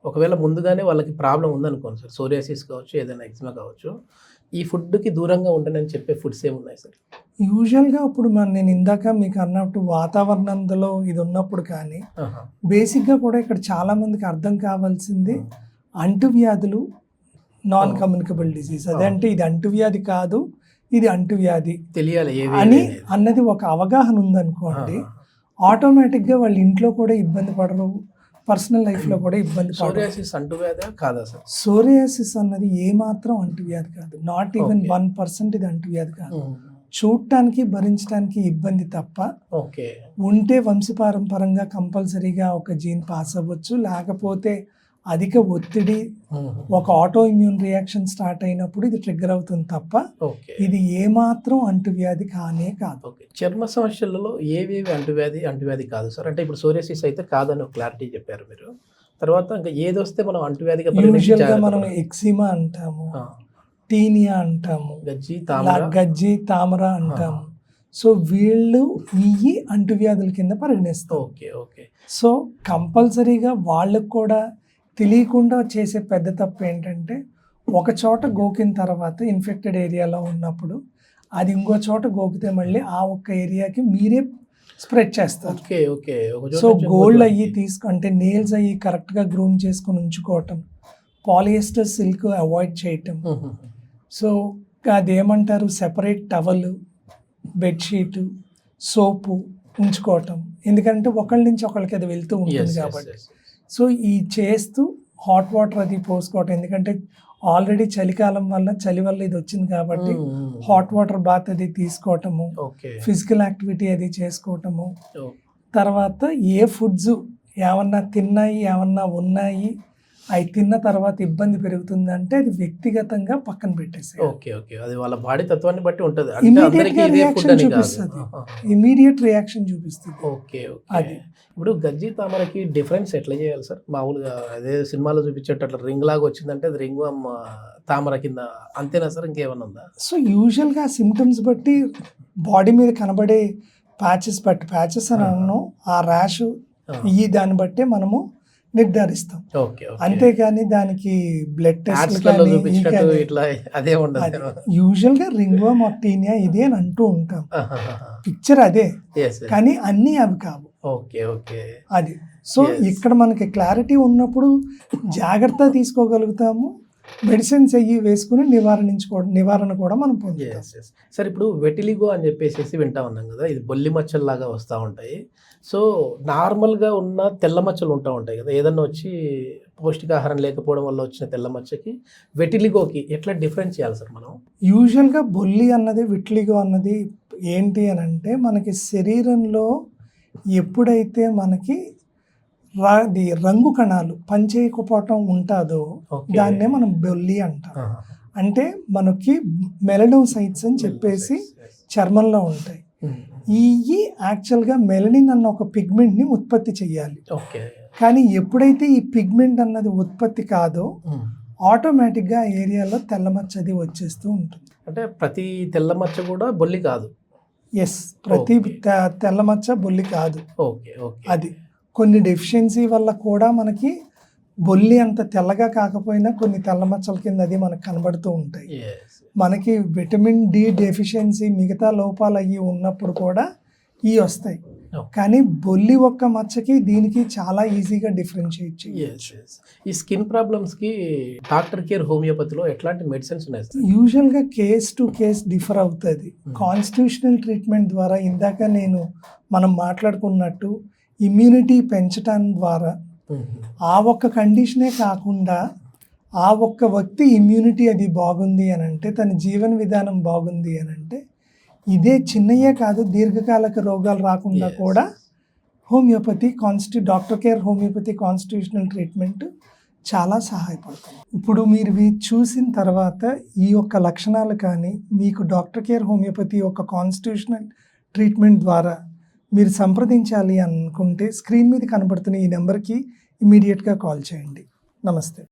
ఒకవేళ ముందుగానే వాళ్ళకి ప్రాబ్లమ్ ఉందనుకోండి సార్, సోరియాసిస్ కావచ్చు, ఏదైనా ఎగ్జిమా కావచ్చు. ఈ ఫుడ్‌కి దూరంగా ఉండండని చెప్పే ఫుడ్స్ ఏమున్నాయి సార్? యూజువల్‌గా ఇప్పుడు నేను ఇందాక మీకు అన్నట్టు వాతావరణంలో ఇది ఉన్నప్పుడు కానీ, ఆహా! బేసిక్‌గా కూడా ఇక్కడ చాలా మందికి అర్థం కావాల్సింది అంటువ్యాధులు, నాన్ అవును. Communicable disease. అవును. అదంటే ఇది అంటువ్యాధి కాదు, ఇది అంటువ్యాధి తెలియాలి ఏవి అని అనేది. అన్నది ఒక అవగాహన ఉందనుకోండి, ఆహా! ఆటోమేటిక్‌గా వాళ్ళు ఇంట్లో కూడా ఇబ్బంది పడరు, పర్సనల్ లైఫ్‌లో కూడా ఇబ్బంది పడరు. సోరియాసిస్ అంటువ్యాధా కాదా సార్? సోరియాసిస్ అన్నది ఏమాత్రం అంటువ్యాధి కాదు. Not even okay. 1% ఇది అంటువ్యాధి కాదు. హ్మ్. చూడటానికి, భరించడానికి ఇబ్బంది తప్ప, ఓకే. ఉంటే వంశపారంపరంగా కంపల్సరీగా ఒక జీన్ పాస్ అవ్వచ్చు. లేకపోతే అధిక ఒత్తిడి, హుహు. ఒక ఆటో ఇమ్యూన్ రియాక్షన్ స్టార్ట్ అయినప్పుడు ఇది ట్రిగ్గర్ అవుతుంది తప్ప, ఓకే. ఇది ఏమాత్రం అంటువ్యాధి కానే కాదు. ఓకే. చర్మ సమస్యలలో ఏవేవి అంటువ్యాధి కాదు సార్? అంటే ఇప్పుడు సోరియాసిస్ అయితే కాదని ఒక క్లారిటీ చెప్పారు మీరు. తర్వాత ఇంకా ఏదొస్తే మనం అంటువ్యాధిగా పరిగణించి యూజువల్‌గా జాగ్రత్త మనం పడాలి? ఎక్సిమా అంటాము, ఆ! టీనియా అంటాము, గజ్జి, తామర. గజ్జి, తామర అంటాము. సో వీళ్ళు ఈ అంటువ్యాధుల కింద పరిగణిస్తాం. ఓకే. ఓకే. సో కంపల్సరీగా వాళ్ళకు కూడా తెలియకుండా చేసే పెద్ద తప్పు ఏంటంటే, ఒక చోట గోకిన తర్వాత ఇన్ఫెక్టెడ్ ఏరియాలో ఉన్నప్పుడు అది ఇంకో చోట గోకితే మళ్ళీ ఆ ఒక్క ఏరియాకి మీరే స్ప్రెడ్ చేస్తారు. ఓకే. ఓకే. ఒక చోట సో నుంచి ఇంకో గోల్డ్ చోటకి. అయ్యి అంటే నెయిల్స్ అయ్యి కరెక్ట్‌గా గ్రూమ్ చేసుకొని ఉంచుకోవటం, పాలియస్టర్ సిల్క్ అవాయిడ్ చేయటం. హుహు. సో అదేమంటారు, సెపరేట్ టవల్, బెడ్షీటు, సోపు ఉంచుకోవటం. ఎందుకంటే ఒకళ్ళ నుంచి ఒకళ్ళకి అది వెళ్తూ ఉంటుంది యెస్. యెస్. కాబట్టి. యెస్. సో ఈ చేస్తూ హాట్ వాటర్ అది పోసుకోవటం. ఎందుకంటే ఆల్రెడీ చలికాలం వల్ల, చలి వల్ల ఇది వచ్చింది కాబట్టి హాట్ వాటర్ బాత్ అది తీసుకోవటము, ఓకే. ఫిజికల్ యాక్టివిటీ అది చేసుకోవటము. ఓహ్! తర్వాత ఏ ఫుడ్స్ ఏమన్నా తిన్నాయి, ఏమన్నా ఉన్నాయి, అవి తిన్న తర్వాత ఇబ్బంది పెరుగుతుందంటే అది వ్యక్తిగతంగా పక్కన పెట్టేసేయాలి. ఓకే. ఓకే. అది వాళ్ళ బాడీ తత్వాన్ని బట్టి ఉంటది. అంటే అందరికీ ఇమీడియట్‌గా ఇదే ఫుడ్ రియాక్షన్ అని కాదు. చూపిస్తది. ఆహా! ఇమీడియట్ రియాక్షన్ చూపిస్తుంది. ఓకే. ఓకే. అది. ఇప్పుడు గజ్జి, తామరకి డిఫరెన్స్ ఎట్లా చేయాలి సార్? మామూలుగా అదే సినిమాలో చూపించేటట్టు రింగ్ లాగా వచ్చిందంటే అది రింగ్ తామర కింద అంతేనా సార్? ఇంకేమన్నా ఉందా? సో యూజువల్‌గా సిమ్టమ్స్ బట్టి బాడీ మీద కనబడే ప్యాచెస్ అని అన్నాం, ఆ ర్యాష్ ఈ దాన్ని బట్టే మనము నిర్ధారిస్తాం. ఓకే. ఓకే. అంతేగాని దానికి బ్లడ్ టెస్ట్ యాడ్స్‌లలో చూపించినట్టు ఇట్లా అదే ఉండదు. యూజువల్‌గా రింగ్వర్మ్ ఆర్ టీనియా ఇది అని అంటూ ఉంటాం. ఆహాహాహా. పిక్చర్ అదే, యెస్. యెస్. కానీ అన్నీ అవి కావు. ఓకే. ఓకే. అది. So Yes. ఇక్కడ మనకి క్లారిటీ ఉన్నప్పుడు జాగ్రత్త తీసుకోగలుగుతాము. మెడిసిన్స్ అయ్యి వేసుకుని నివారణ కూడా మనం పొందుతాం. యెస్. యెస్. సార్ ఇప్పుడు వెటిలిగో అని చెప్పేసేసి వింటా ఉన్నాం కదా! ఇది బొల్లి మచ్చల్లాగా వస్తా ఉంటాయి. సో నార్మల్‌గా ఉన్న తెల్ల మచ్చలు ఉంటా ఉంటాయి కదా! ఏదన్నా వచ్చి పౌష్టికాహారం లేకపోవడం వల్ల వచ్చిన తెల్ల మచ్చకి, వెటిలిగోకి ఎట్లా డిఫరెన్స్ చేయాలి సార్ మనం? యూజువల్‌గా బొల్లి అన్నది, విట్లిగో అన్నది ఏంటి అని అంటే, మనకి శరీరంలో ఎప్పుడైతే మనకి రంగు కణాలు పనిచేయకపోవటం ఉంటుందో ఓకే. దాన్నే మనం బొల్లి అంటాం. ఆహా! అంటే మనకి మెలనోసైట్స్ అని చెప్పేసి యెస్. చర్మంలో ఉంటాయి. హ్మ్. ఇవి యాక్చువల్గా మెలనిన్ అన్న ఒక పిగ్మెంట్ని ఉత్పత్తి చేయాలి. ఓకే. కానీ ఎప్పుడైతే ఈ పిగ్మెంట్ అన్నది ఉత్పత్తి కాదో హ్మ్. ఆటోమేటిక్గా ఆ ఏరియాలో తెల్లమచ్చది వచ్చేస్తూ ఉంటుంది. అంటే ప్రతి తెల్ల మచ్చ కూడా బొల్లి కాదు. ఎస్, ప్రతి ఓకే. తెల్లమచ్చ బొల్లి కాదు. ఓకే. ఓకే. అది కొన్ని డెఫిషియన్సీ వల్ల కూడా మనకి బొల్లి అంత తెల్లగా కాకపోయినా కొన్ని తెల్లమచ్చల కింద అది మనకు కనబడుతూ ఉంటాయి. యెస్. మనకి విటమిన్ డి డెఫిషియన్సీ, మిగతా లోపాలు అయ్యి ఉన్నప్పుడు కూడా ఇవి వస్తాయి. ఓకే. కానీ బొల్లి ఒక్క మచ్చకి దీనికి చాలా ఈజీగా డిఫరెన్షియేట్ యెస్. చేయొచ్చు. యెస్. ఈ స్కిన్ ప్రాబ్లమ్స్‌కి డాక్టర్ కేర్ హోమియోపతిలో ఎట్లాంటి మెడిసిన్స్ ఉన్నాయి సార్? యూజువల్గా కేస్ టు కేస్ డిఫర్ అవుతుంది. కాన్స్టిట్యూషనల్ ట్రీట్మెంట్ ద్వారా ఇందాక మనం మాట్లాడుకున్నట్టు ఇమ్యూనిటీ పెంచడం ద్వారా, ఆ ఒక్క కండిషనే కాకుండా ఆ ఒక్క వ్యక్తి ఇమ్యూనిటీ అది బాగుంది అని అంటే, తన జీవన విధానం బాగుంది అని అంటే, ఇదే చిన్నయే కాదు దీర్ఘకాలిక రోగాలు రాకుండా Yes. కూడా homeopathy doctor care homeopathy constitutional treatment చాలా సహాయపడుతుంది. ఇప్పుడు మీరు ఇవి చూసిన తర్వాత ఈ యొక్క లక్షణాలు కానీ మీకు డాక్టర్ కేర్ హోమియోపతి యొక్క కాన్స్టిట్యూషనల్ ట్రీట్మెంట్ ద్వారా మీరు సంప్రదించాలి అనుకుంటే స్క్రీన్ మీద కనబడుతున్న ఈ నెంబర్కి ఇమీడియట్గా కాల్ చేయండి. నమస్తే.